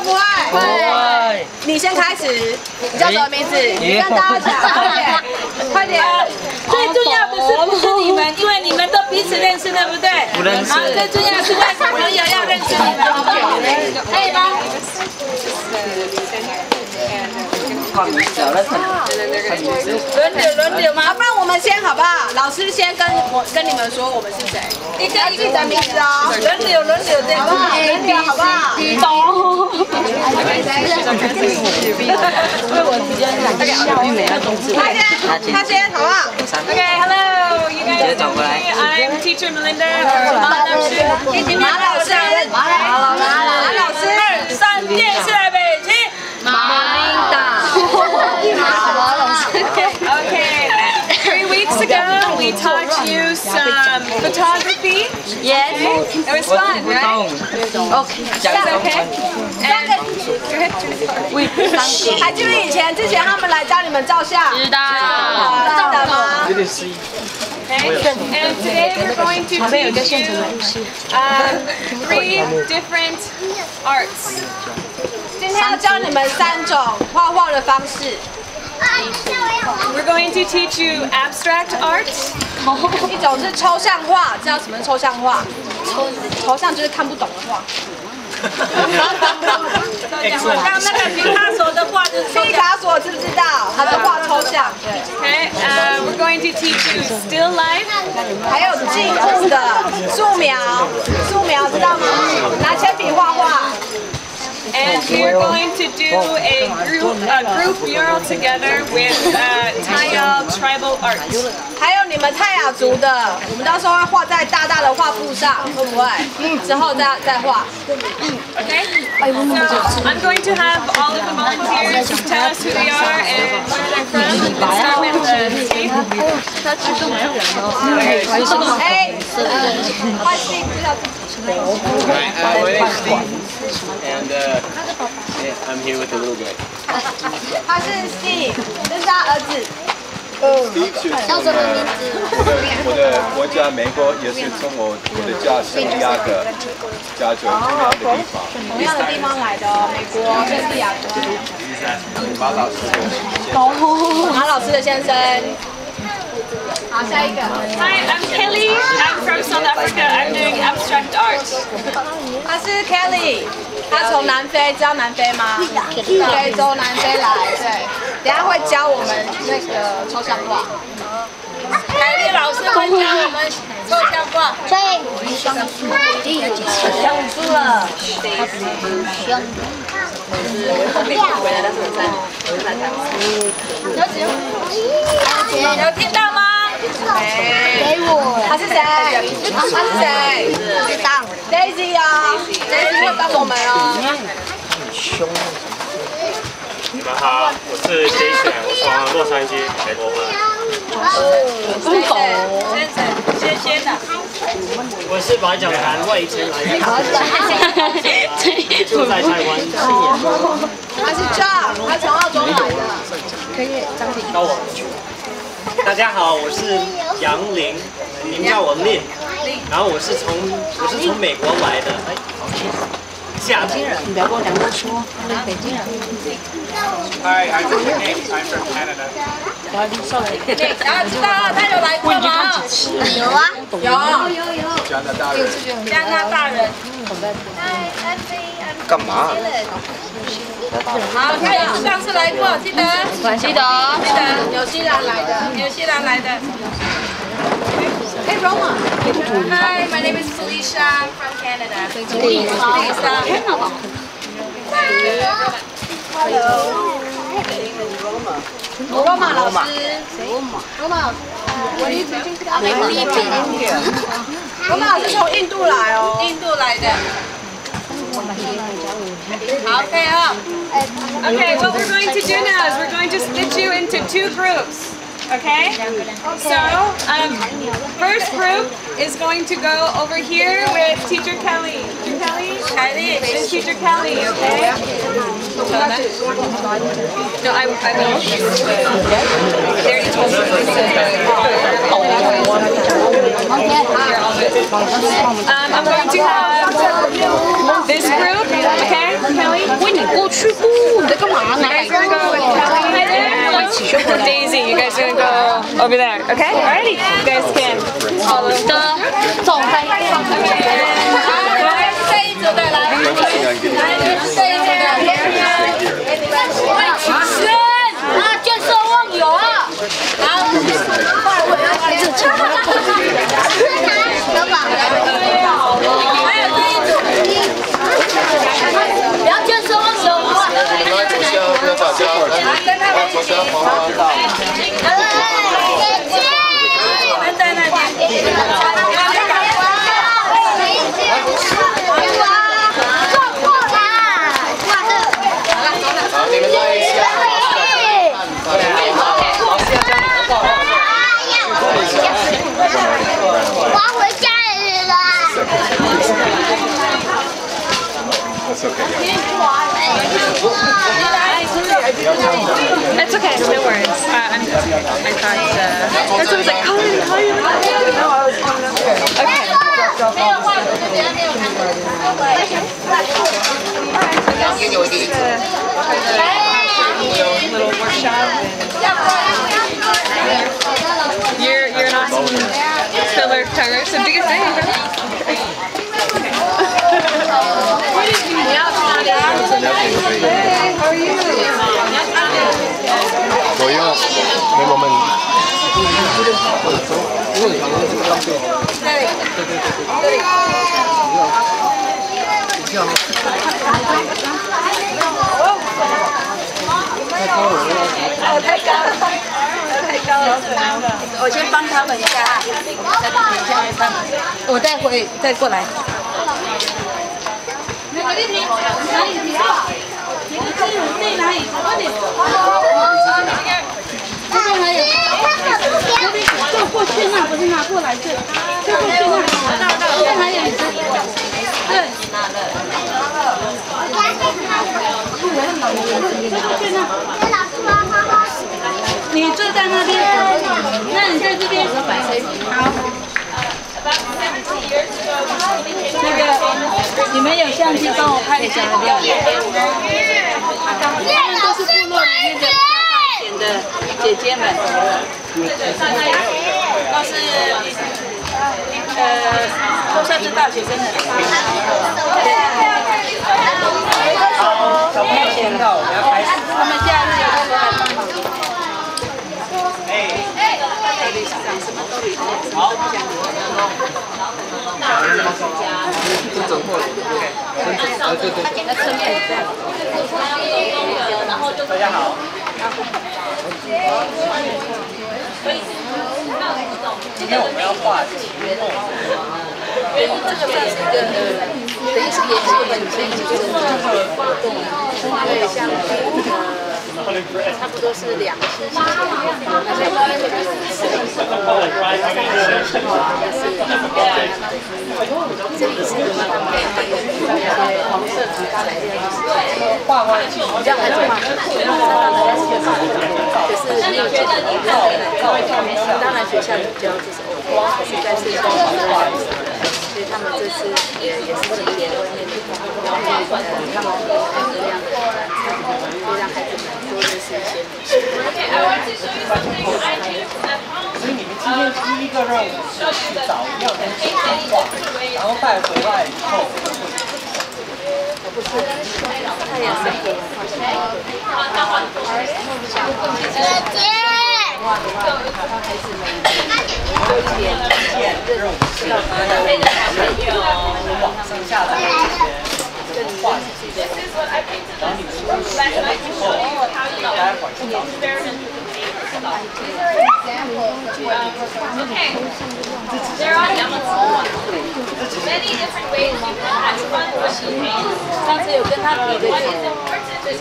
会不会？会。你先开始，你叫什么名字？你跟大家讲，快点，快点。最重要的是不是你们，因为你们都彼此认识，对不对？不认识。最重要的是外国朋友要认识你们，好不好？可以吗？轮流吗？不然我们先好不好？老师先跟你们说我们是谁，一个一个的名字哦。轮流这样，好不好？轮流好不好？懂。他先，好不好 Okay, hello, you guys. I'm Teacher Melinda. 马老师。2、3电视来北京。马琳达。Okay. 3 weeks ago, we taught you some photography. Yes. It was fun, right? Okay. That's okay. And 还记得之前他们来教你们照相？知道吗？ Okay. And today we're going to teach you 3 different arts. 今天要教你们3种画画的方式。We're going to teach you abstract art. 一种是抽象画，知道什么是抽象画？抽象就是看不懂的画。刚那个毕卡索的画就是毕卡索知不知道？他的画抽象。对。Okay. We're going to teach you still life. 还有静物的素描，素描知道吗？拿铅笔画画。 And we're going to do a group mural together with Tayal tribal art. 还有你们泰雅族的，我们到时候会画在大大的画布上，会不会？之后再画。Okay. So I'm going to have all of the volunteers tell us who they are and where they're from. Let's start with Steve. Hey, hi Steve, 介绍自己。 Hi, my name is Steve, and I'm here with a little boy. 他是 Steve，这是他儿子。 Steve 是从我的国家美国，也是从我的家圣地亚哥加州同样的地方。同样的地方来的哦，美国圣地亚哥。马老师马老师的先生。 好，下一个。Hi, I'm Kelly. I'm from South Africa. I'm doing abstract art. 他是 Kelly， 他从南非，知道南非吗？非洲南非来，对。等下会教我们那个抽象画。凯丽老师会教我们抽象画。想住了。有听到吗？ 给我，他是谁？他是谁？知道 ，Daisy 啊 ，Daisy 会帮我们哦。很凶。你们好，我是 Jason， 我从洛杉矶，美国回来。先生的。我是白讲坛外迁来的，住在台湾。他是 John， 他从澳洲来的。可以，张婷。到我。 大家好，我是杨林，你们叫我 Lin， 然后我是从美国来的，夏天人，你不要跟我两个说，他是北京人。Hi, I'm Nick. I'm from Canada. 然后知道他有来过吗？有啊，有。加拿大人。干嘛？好，他有上次来过，记得。记得，纽西兰来的。Hey Roma. Hi, my name is Felicia. I'm from Canada. Felicia. Hello. Roma 老师。Roma 老师从印度来哦。印度来的。好 ，OK 啊。Okay, what we're going to do now is we're going to split you into 2 groups. Okay? So, first group is going to go over here with Teacher Kelly. Kelly? This is Teacher Kelly, okay? No, I will. There you I'm going to have this group, okay, Kelly? For Daisy, you guys are gonna go over there. Okay? Alrighty. You guys can follow. 走开。来，这一组的来，这一组的。快起身！啊，见色忘友啊！好，快我要来这场。还有这一组，不要见色忘友啊！来，不要打架，来，跟他们一起。在那边。你们在一起。我要回家了。That's okay. It's okay, no worries. I thought that's what I was like, Colin. No, I was coming up here. Okay. Little workshop. You're an awesome filler cover, so do your thing. How are you? 我用我们。太高了，太高了。我先帮他们一下，我再过来。那个哪里提到？那个哪里？快点！这边还有，就过去那，不是那，过来这，就过去那，这边还有一只，对。你坐在那边，那你在这边。好。那个，你们有相机帮我拍一下的料理。他们都是部落里面的的姐姐们，都是都算是大学生的。他们假日有空来帮忙。类似这样，什么都理解，什么都不讲理。这走过来，对，那侧面这样。大家好。今天我们要画题目。这个算是一个等于是研究本身一个活动，对，像差不多是2个星期前，那在这边这个是这里是他们还有一些黄色图大来的，画比较还是画，可是没有觉得当然学校有教就是 OK， 可是在社区所以他们这次也是今年外面他们这样的会让孩子们多认识一些女性。所以你们今天第一个任务是去找要跟谁讲话，然后带回来以后。不是，他也是给姐姐。他孩子们有一点认识到他的往上下来更画自己的，然后你出来以后，大家管去找。Okay, there are many different ways you can have fun with machine paint. 上次有跟他比的就是